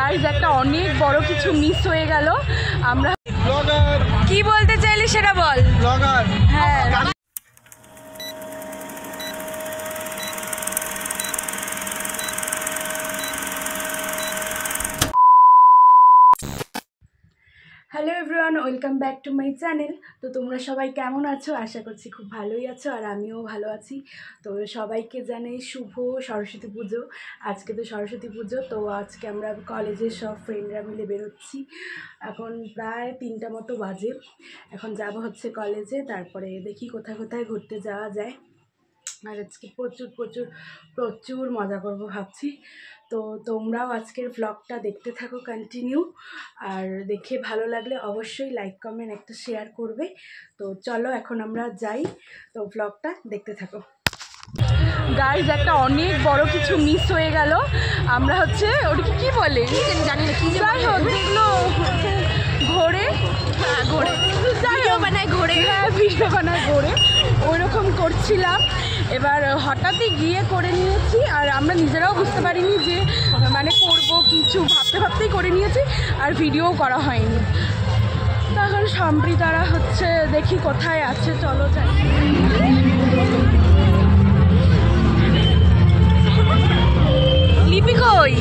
Guys একটা অনেক বড় কিছু মিস হয়ে গেল। আমরা কি বলতে চাইলি সেটা বল। ব্লগার, হ্যাঁ। Hello everyone, welcome back to my channel. তো তোমরা সবাই কেমন আছো? আশা করছি খুব ভালোই আছো, আর আমিও ভালো আছি। তো সবাইকে জানাই শুভ সরস্বতী পুজো। আজকে তো সরস্বতী পুজো, তো আজকে আমরা কলেজের সব ফ্রেন্ডরা মিলে বেরোচ্ছি। এখন প্রায় 3টা মতো বাজে। এখন যাব হচ্ছে কলেজে, তারপরে দেখি কোথায় কোথায় ঘুরতে যাওয়া যায়। আর আজকে প্রচুর প্রচুর প্রচুর মজা করবো ভাবছি। তো তোমরাও আজকের ব্লগটা দেখতে থাকো কন্টিনিউ, আর দেখে ভালো লাগলে অবশ্যই লাইক কমেন্ট একটা শেয়ার করবে। তো চলো এখন আমরা যাই, তো ব্লগটা দেখতে থাকো। গাইজ একটা অনেক বড় কিছু মিস হয়ে গেল। আমরা হচ্ছে ওটাকে কি বলে জানি না, কি যাই হোক দেখলো ঘোরে, হ্যাঁ ঘোরে, ভিডিও বানায় ঘোরে, হ্যাঁ ভিডিও বানায় ঘোরে, ওইরকম করছিলাম। এবার হঠাৎই গিয়ে করে নিয়েছি, আর আমরা নিজেরাও বুঝতে পারিনি যে মানে করবো কিছু, ভাবতে ভাবতেই করে নিয়েছি, আর ভিডিও করা হয়নি। তখন সম্প্রীতারা হচ্ছে দেখি কোথায় আছে, চলো যাই। লিপি কই?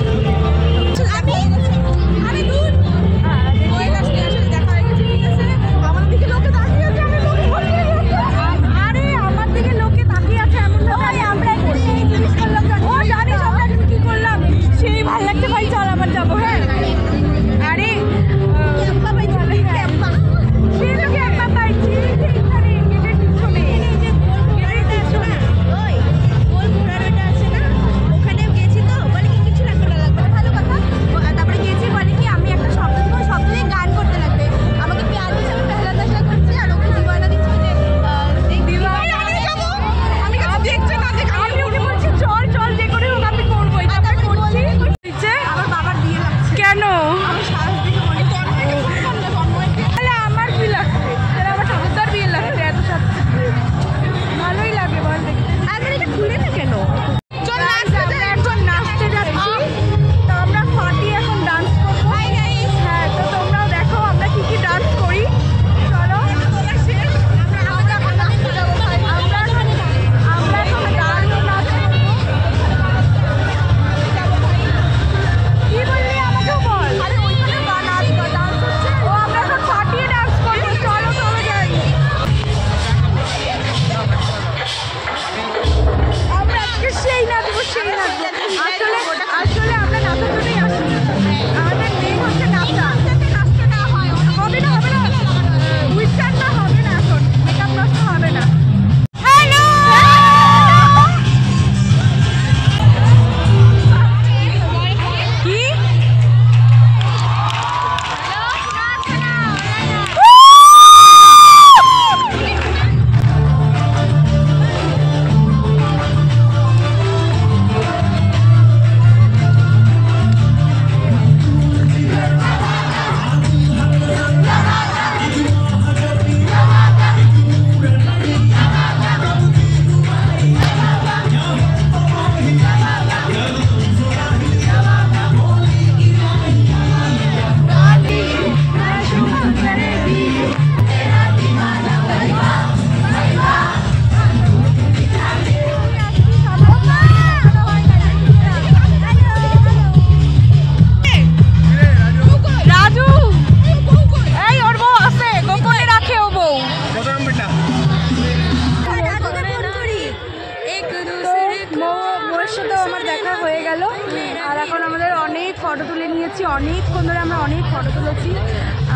আর এখন আমাদের অনেক ফটো তুলে নিয়েছি, অনেকক্ষণ ধরে আমরা অনেক ফটো তুলেছি।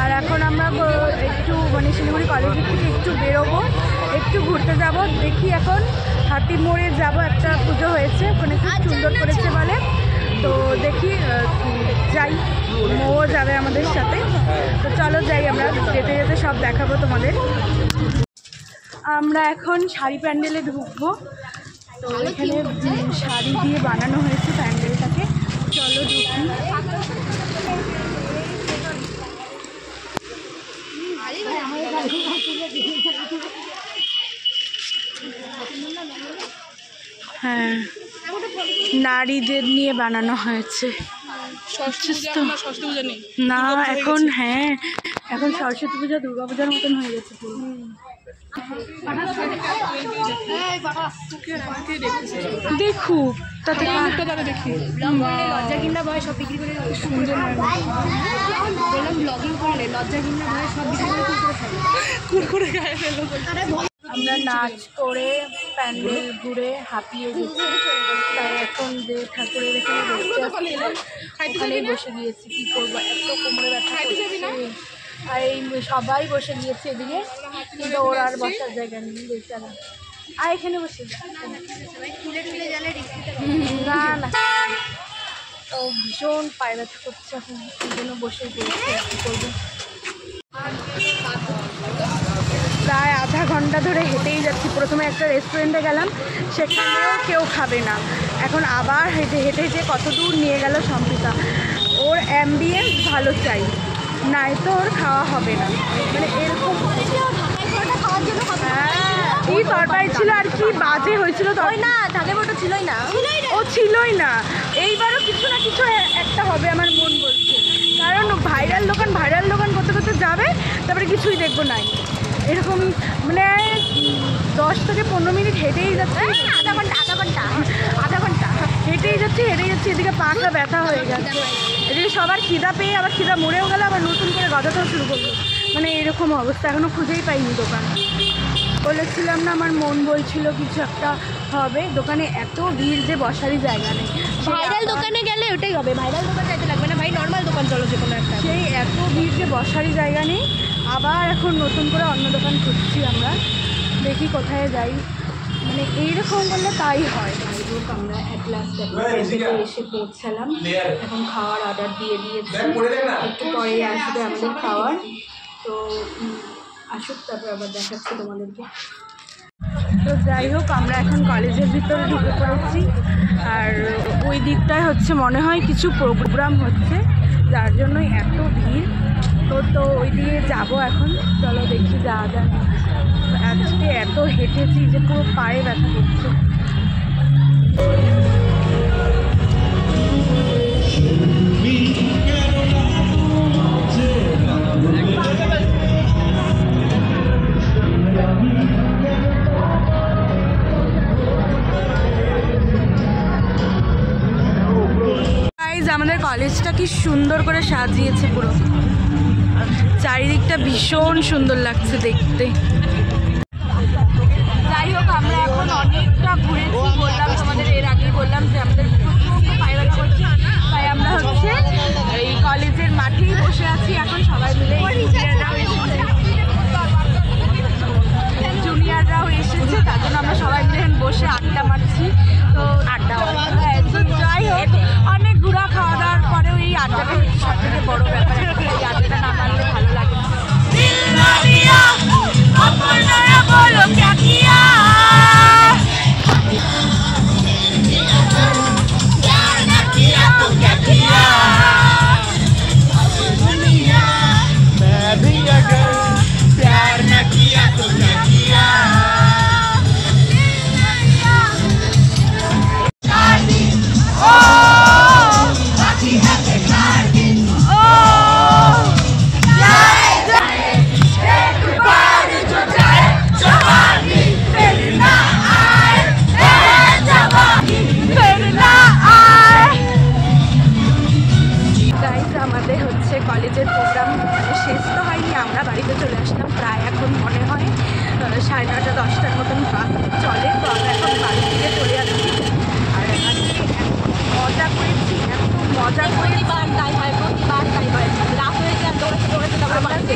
আর এখন আমরা একটু মানে শিলিগুড়ি কলেজের থেকে একটু বেরোবো, একটু ঘুরতে যাব। দেখি এখন হাতির মোড়ে যাব, একটা পুজো হয়েছে ওখানে, খুব সুন্দর করেছে বলে। তো দেখি যাই, মও যাবে আমাদের সাথে। তো চলো যাই, আমরা যেতে যেতে সব দেখাবো তোমাদের। আমরা এখন শাড়ি প্যান্ডেলে ঢুকবো। তো এখানে শাড়ি দিয়ে বানানো হয়েছে প্যান্ডেলটাকে, চলো ঢুকি। হ্যাঁ, নারীদের নিয়ে বানানো হয়েছে, সরস্বতী পূজা নেই না এখন, হ্যাঁ এখন সরস্বতী পূজা দুর্গা পূজার মতন হয়ে গেছে পুরো। দেখুক তাতে দেখি লজ্জা কিংবা ভয় সব বিক্রি করে সুন্দর বললাম ব্লগিং করলে লজ্জা কিংবা ভয় সব বিক্রি করে কুরকুরে গায়ে ফেলো। আমরা নাচ করে প্যান্ডেল ঘুরে হাঁপিয়ে গেছি, তাই এখন যে ঠাকুরের এখানে বসতে আসছিলাম ওখানেই বসে গিয়েছি। কী করবো, এত কোমরে ব্যথা করছে, আর এই সবাই বসে গিয়েছে এদিকে, কিন্তু ওর আর বসার জায়গা নেই বেচারা। আর এখানে বসে না না, ও ভীষণ পায়ে ব্যথা করছে এখন, এই জন্য বসে গিয়েছে। কী করবো, প্রায় আধা ঘন্টা ধরে হেঁটেই যাচ্ছি। প্রথমে একটা রেস্টুরেন্টে গেলাম, সেখানেও কেউ খাবে না। এখন আবার হেঁটে হেঁটে যে কত দূর নিয়ে গেল সম্পিতা। ওর অ্যাম্বিয়েন্স ভালো চাই, নাই তো ওর খাওয়া হবে না, মানে এরকম। হ্যাঁ কি তরকারি ছিল আর কি বাজে হয়েছিল, তবে না ঢাকে বটো ছিলই না, ও ছিলই না। এইবারও কিছু না কিছু একটা হবে আমার মন বলছে, কারণ ভাইরাল দোকান করতে করতে যাবে, তারপরে কিছুই দেখবো নাই। এরকম মানে 10 থেকে 15 মিনিট হেঁটেই যাচ্ছে, আধা ঘন্টা হেঁটেই যাচ্ছি। এদিকে পাটা ব্যথা হয়ে যাচ্ছে, এদিকে সবার খিদা পেয়ে আবার খিদা মরেও গেলে, আবার নতুন করে গজাতেও শুরু করলো। মানে এরকম অবস্থা, এখনও খুঁজেই পাইনি দোকান। বলেছিলাম না, আমার মন বলছিল কিছু একটা হবে। দোকানে এত ভিড় যে বসারই জায়গা নেই। ভাইরাল দোকানে গেলে ওটাই হবে, ভাইরাল দোকান যাইতে লাগবে না ভাই, নর্মাল দোকান চলো যে কোনো একটা। সেই এত ভিড় যে বসারই জায়গা নেই। আবার এখন নতুন করে অন্য দোকান খুঁজছি আমরা, দেখি কোথায় যাই। মানে এইরকম করলে তাই হয়। যাইহোক আমরা অ্যাট লাস্ট এসে পৌঁছালাম, এখন খাওয়ার অর্ডার দিয়ে দিয়েছি, একটু পরেই আসবে আমাদের খাওয়ার। তো আসুক, তারপর আবার দেখাচ্ছি তোমাদেরকে। তো যাই হোক, আমরা এখন কলেজের ভিতরে ঢুকে পড়েছি, আর ওই দিকটায় হচ্ছে মনে হয় কিছু প্রোগ্রাম হচ্ছে, যার জন্যই এত ভিড়। তো ওই দিয়ে যাবো এখন, চলো দেখি যাওয়া যাক। আজকে এত হেঁটেছি যে পুরো পায়ে ব্যথা করছে। আমাদের কলেজটা কি সুন্দর করে সাজিয়েছে, পুরো চারিদিকটা ভীষণ সুন্দর লাগছে দেখতে। যাই হোক, আমরা এখন অনেকটা ঘুরেছি, বললাম তোমাদের এর আগেই বললাম যে আমাদের প্রচণ্ড পায়ে ব্যথা করছে, তাই আমরা হচ্ছে এই কলেজের মাঠেই বসে আছি এখন সবাই মিলে। জুনিয়ররাও এসেছে, তার জন্য আমরা সবাই মিলে বসে আড্ডা মারছি। তো যাই হোক, অনেক ঘোরা খাওয়া দাওয়ার পরেও এই আড্ডাটা সব থেকে বড় ব্যাপার। এই আড্ডাটা না মারলে ভালো লাগে না। কলেজের প্রোগ্রাম শেষ তো হয়নি, আমরা বাড়িতে চলে আসলাম প্রায় এখন মনে হয় 9:30 10টার মতন বাস চলে। তো আমরা এখন বাড়ি থেকে চলে আসছি, আর আজকে মজা করেছি, এত মজা করে প্রতিবার তাই হয়, প্রতিবার তাই হয়, রাত হয়েছে আর দৌড়াতে দৌড়াতে তারপরে বাড়িতে।